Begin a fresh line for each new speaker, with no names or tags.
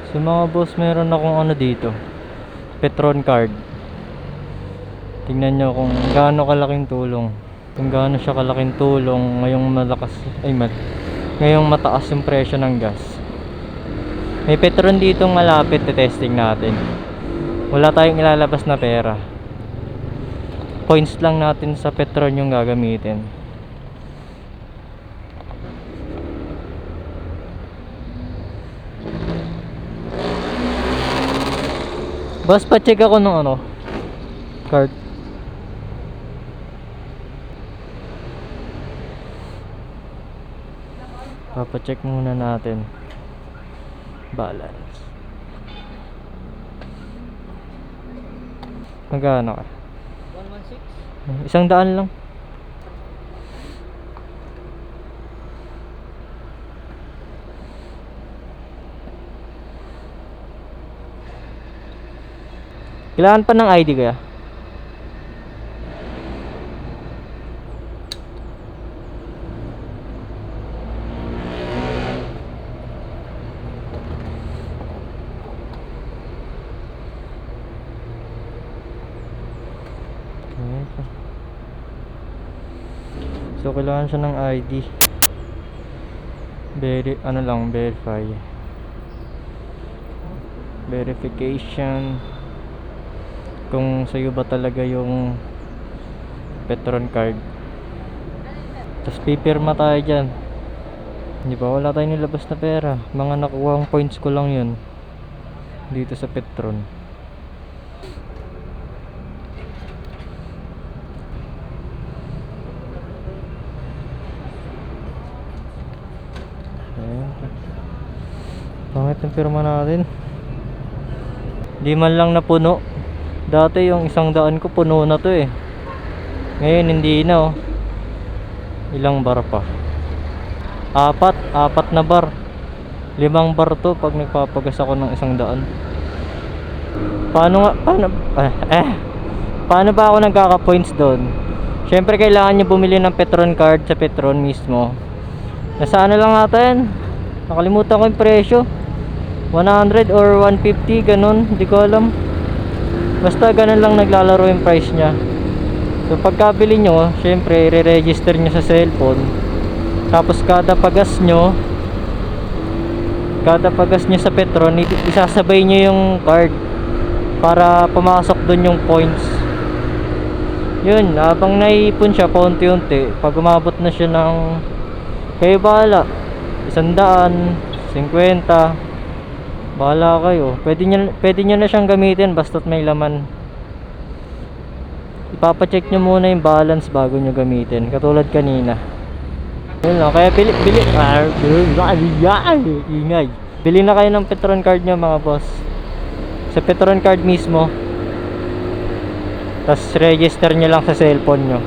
So mga boss, meron akong ano dito, Petron card. Tingnan nyo kung gaano kalaking tulong. Kung gaano siya kalaking tulong ngayong mataas yung presyo ng gas. May Petron dito malapit, testing natin. Wala tayong ilalabas na pera. Points lang natin sa Petron yung gagamitin. Boss, pa-check ako ng card. Papacheck muna natin balance. Magkano ka? 116? 100 lang. Kailangan pa ng ID kaya? So kailangan siya ng ID. Verify. Verification. Kung sa'yo ba talaga yung Petron card. Tapos pipirma tayo dyan. Hindi ba? Wala tayong nilabas na pera. Mga nakuhang points ko lang yun dito sa Petron. Pangit yung pirma natin. Di man lang napuno. Dati yung 100 ko puno na to eh. Ngayon hindi na Ilang bar pa? Apat na bar. 5 bar to pag nagpapagas ako ng 100. Paano ba ako nagkaka-points doon? Syempre kailangan nyo bumili ng Petron card sa Petron mismo. Nasa lang natin? Nakalimutan ko yung presyo. 100 or 150 ganun, hindi ko alam. Basta ganun lang naglalaro yung price nya. So pagkabili nyo, syempre i-register nyo sa cellphone. Tapos kada pagas nyo sa Petron, isasabay nyo yung card para pumasok dun yung points. Yun, habang naiipon siya paunti-unti, pag umabot na siya ng kayo bahala 100, 50, bahala kayo. Pwede nyo na siyang gamitin basta't may laman. Ipapacheck nyo muna yung balance bago nyo gamitin, katulad kanina. Yun lang, kaya ingay. Bili na kayo ng Petron card nyo mga boss. Sa Petron card mismo. Tapos register nyo lang sa cellphone nyo.